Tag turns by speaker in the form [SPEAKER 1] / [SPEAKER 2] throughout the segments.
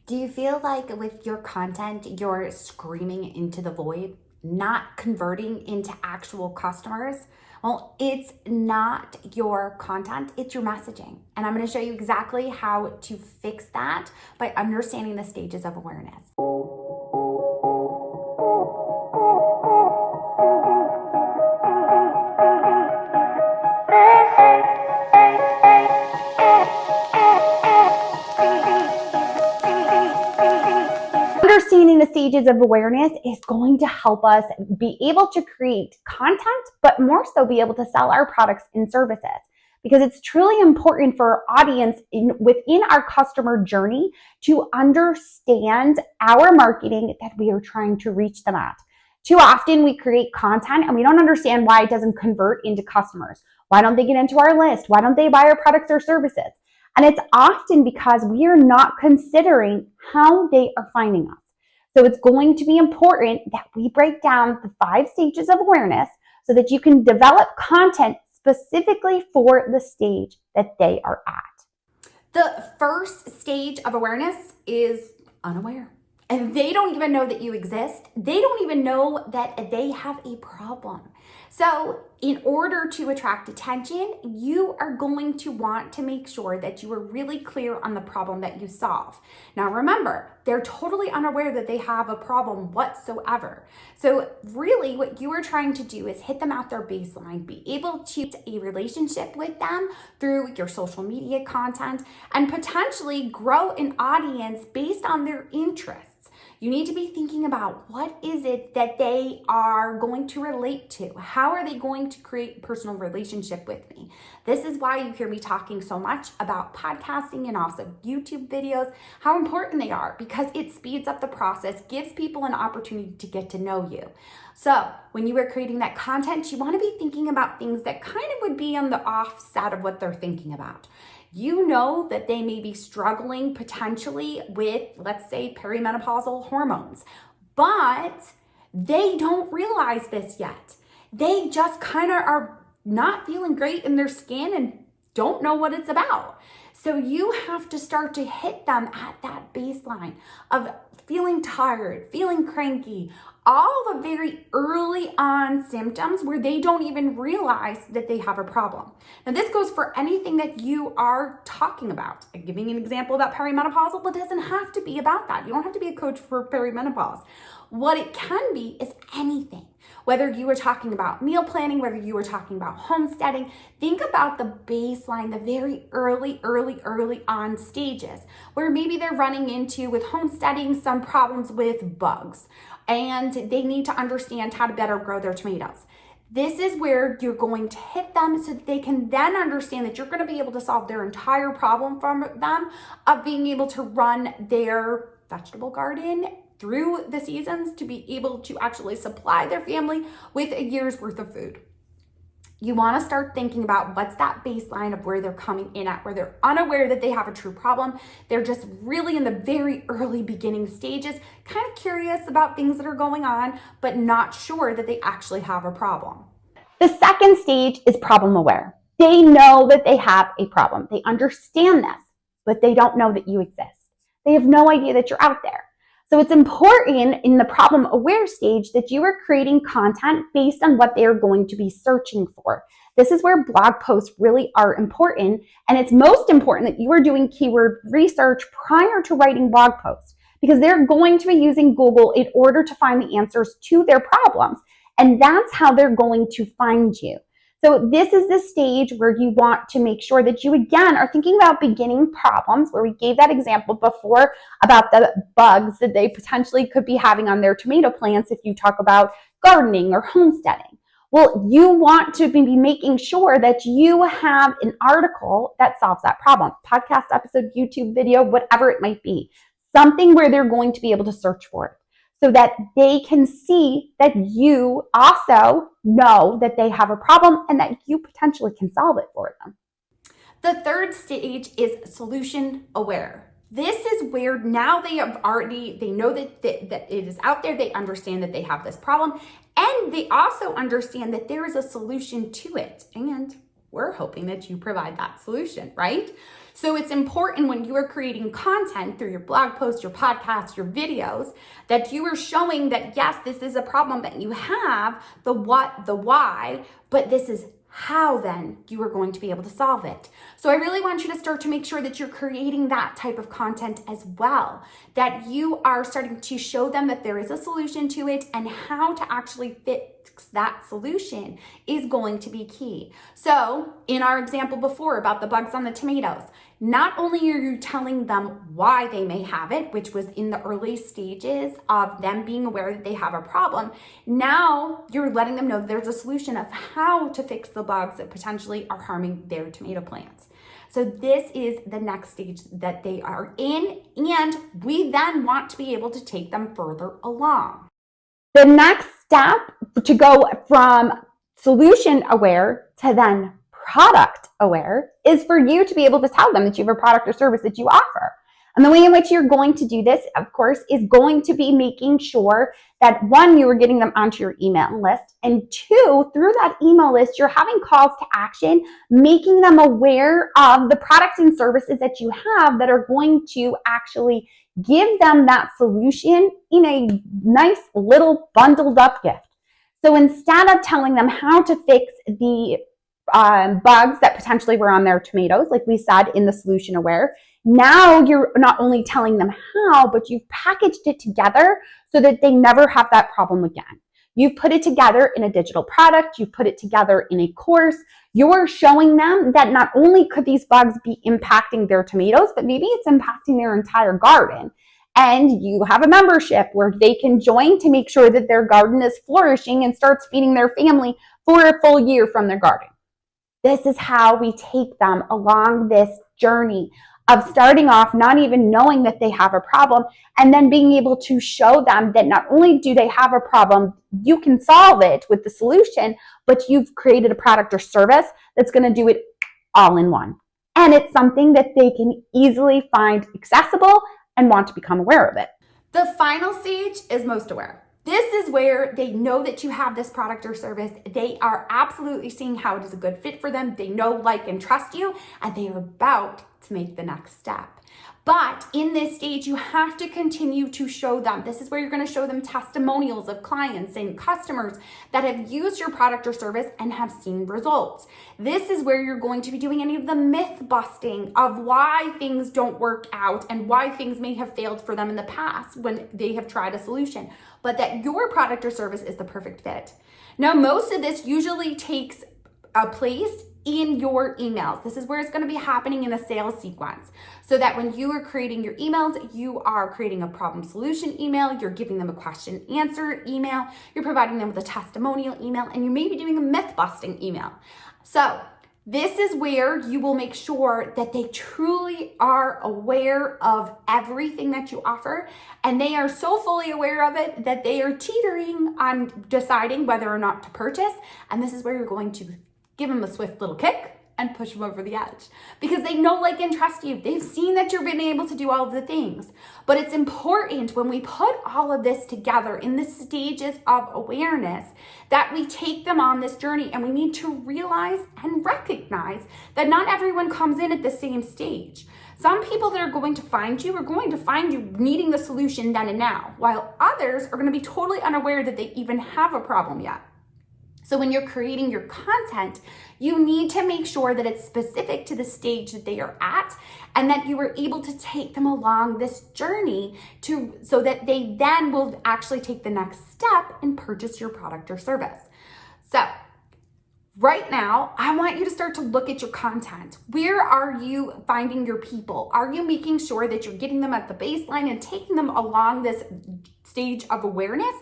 [SPEAKER 1] Do you feel like with your content, you're screaming into the void, not converting into actual customers? Well, it's not your content, it's your messaging. And I'm going to show you exactly how to fix that by understanding the stages of awareness. Understanding the stages of awareness is going to help us be able to create content, but more so be able to sell our products and services. Because it's truly important for our audience within our customer journey to understand our marketing that we are trying to reach them at. Too often we create content and we don't understand why it doesn't convert into customers. Why don't they get into our list? Why don't they buy our products or services? And it's often because we are not considering how they are finding us. So it's going to be important that we break down the 5 stages of awareness so that you can develop content specifically for the stage that they are at. The first stage of awareness is unaware. And they don't even know that you exist. They don't even know that they have a problem. So in order to attract attention, you are going to want to make sure that you are really clear on the problem that you solve. Now remember, they're totally unaware that they have a problem whatsoever. So really what you are trying to do is hit them at their baseline, be able to get a relationship with them through your social media content, and potentially grow an audience based on their interests. You need to be thinking about what is it that they are going to relate to? How are they going to create a personal relationship with me? This is why you hear me talking so much about podcasting and also YouTube videos, how important they are, because it speeds up the process, gives people an opportunity to get to know you. So when you are creating that content, you want to be thinking about things that kind of would be on the offset of what they're thinking about. You know that they may be struggling potentially with, let's say, perimenopausal hormones, but they don't realize this yet. They just kind of are not feeling great in their skin and don't know what it's about. So you have to start to hit them at that baseline of feeling tired, feeling cranky, all the very early on symptoms where they don't even realize that they have a problem. Now this goes for anything that you are talking about. I'm giving an example about perimenopausal, but it doesn't have to be about that. You don't have to be a coach for perimenopause. What it can be is anything. Whether you were talking about meal planning, whether you were talking about homesteading, think about the baseline, the very early on stages where maybe they're running into with homesteading some problems with bugs and they need to understand how to better grow their tomatoes. This is where you're going to hit them so that they can then understand that you're going to be able to solve their entire problem from them of being able to run their vegetable garden through the seasons to be able to actually supply their family with a year's worth of food. You want to start thinking about what's that baseline of where they're coming in at, where they're unaware that they have a true problem. They're just really in the very early beginning stages, kind of curious about things that are going on, but not sure that they actually have a problem. The second stage is problem aware. They know that they have a problem. They understand this, but they don't know that you exist. They have no idea that you're out there. So it's important in the problem aware stage that you are creating content based on what they are going to be searching for. This is where blog posts really are important, and it's most important that you are doing keyword research prior to writing blog posts because they're going to be using Google in order to find the answers to their problems, and that's how they're going to find you. So this is the stage where you want to make sure that you, again, are thinking about beginning problems, where we gave that example before about the bugs that they potentially could be having on their tomato plants if you talk about gardening or homesteading. Well, you want to be making sure that you have an article that solves that problem, podcast episode, YouTube video, whatever it might be, something where they're going to be able to search for it, so that they can see that you also know that they have a problem and that you potentially can solve it for them. The third stage is solution aware. This is where now they know that it is out there, they understand that they have this problem, and they also understand that there is a solution to it. And we're hoping that you provide that solution, right? So it's important when you are creating content through your blog posts, your podcasts, your videos, that you are showing that yes, this is a problem that you have, the what, the why, but this is how then you are going to be able to solve it. So I really want you to start to make sure that you're creating that type of content as well, that you are starting to show them that there is a solution to it and how to actually fix that solution is going to be key. So in our example before about the bugs on the tomatoes, not only are you telling them why they may have it, which was in the early stages of them being aware that they have a problem, now you're letting them know there's a solution of how to fix the bugs that potentially are harming their tomato plants. So this is the next stage that they are in, and we then want to be able to take them further along. The next step to go from solution aware to then product aware is for you to be able to tell them that you have a product or service that you offer. And the way in which you're going to do this, of course, is going to be making sure that one, you are getting them onto your email list, and two, through that email list, you're having calls to action, making them aware of the products and services that you have that are going to actually give them that solution in a nice little bundled up gift. So instead of telling them how to fix the bugs that potentially were on their tomatoes, like we said in the solution aware, now you're not only telling them how, but you've packaged it together so that they never have that problem again. You've put it together in a digital product, you've put it together in a course. You're showing them that not only could these bugs be impacting their tomatoes, but maybe it's impacting their entire garden. And you have a membership where they can join to make sure that their garden is flourishing and starts feeding their family for a full year from their garden. This is how we take them along this journey of starting off not even knowing that they have a problem, and then being able to show them that not only do they have a problem, you can solve it with the solution, but you've created a product or service that's going to do it all in one. And it's something that they can easily find accessible and want to become aware of it. The final stage is most aware. This is where they know that you have this product or service. They are absolutely seeing how it is a good fit for them. They know, like, and trust you, and they are about to make the next step. But in this stage, you have to continue to show them. This is where you're going to show them testimonials of clients and customers that have used your product or service and have seen results. This is where you're going to be doing any of the myth busting of why things don't work out and why things may have failed for them in the past when they have tried a solution, but that your product or service is the perfect fit. Now, most of this usually takes a place in your emails. This is where it's going to be happening in a sales sequence, so that when you are creating your emails, you are creating a problem solution email, you're giving them a question answer email, you're providing them with a testimonial email, and you may be doing a myth busting email. So this is where you will make sure that they truly are aware of everything that you offer, and they are so fully aware of it that they are teetering on deciding whether or not to purchase. And this is where you're going to give them a swift little kick and push them over the edge, because they know, like, and trust you. They've seen that you've been able to do all of the things. But it's important when we put all of this together in the stages of awareness that we take them on this journey, and we need to realize and recognize that not everyone comes in at the same stage. Some people that are going to find you are going to find you needing the solution then and now, while others are going to be totally unaware that they even have a problem yet. So when you're creating your content, you need to make sure that it's specific to the stage that they are at, and that you are able to take them along this journey so that they then will actually take the next step and purchase your product or service. So right now, I want you to start to look at your content. Where are you finding your people? Are you making sure that you're getting them at the baseline and taking them along this stage of awareness?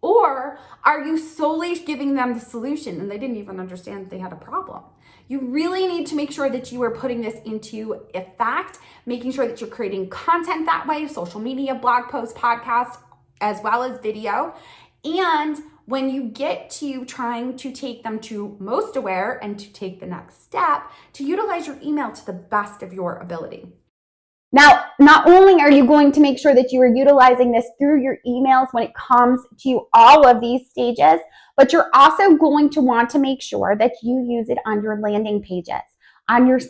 [SPEAKER 1] Or are you solely giving them the solution and they didn't even understand that they had a problem? You really need to make sure that you are putting this into effect, making sure that you're creating content that way, social media, blog posts, podcasts, as well as video. And when you get to trying to take them to most aware and to take the next step, to utilize your email to the best of your ability. Now, not only are you going to make sure that you are utilizing this through your emails when it comes to all of these stages, but you're also going to want to make sure that you use it on your landing pages,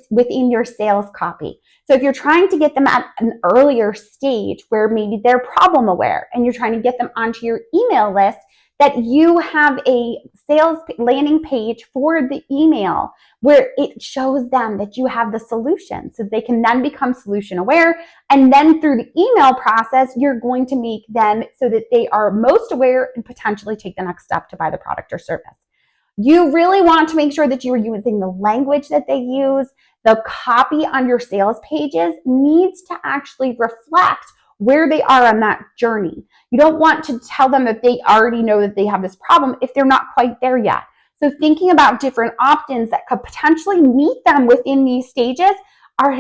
[SPEAKER 1] within your sales copy. So if you're trying to get them at an earlier stage where maybe they're problem aware and you're trying to get them onto your email list, that you have a sales landing page for the email where it shows them that you have the solution so they can then become solution aware. And then through the email process, you're going to make them so that they are most aware and potentially take the next step to buy the product or service. You really want to make sure that you are using the language that they use. The copy on your sales pages needs to actually reflect where they are on that journey. You don't want to tell them that they already know that they have this problem if they're not quite there yet. So thinking about different opt-ins that could potentially meet them within these stages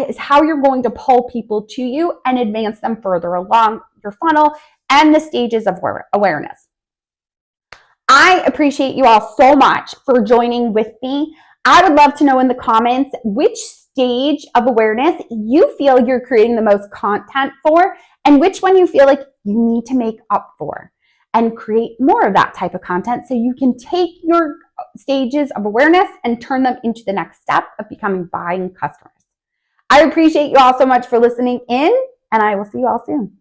[SPEAKER 1] is how you're going to pull people to you and advance them further along your funnel and the stages of awareness. I appreciate you all so much for joining with me. I would love to know in the comments which stage of awareness you feel you're creating the most content for and which one you feel like you need to make up for and create more of that type of content so you can take your stages of awareness and turn them into the next step of becoming buying customers. I appreciate you all so much for listening in, and I will see you all soon.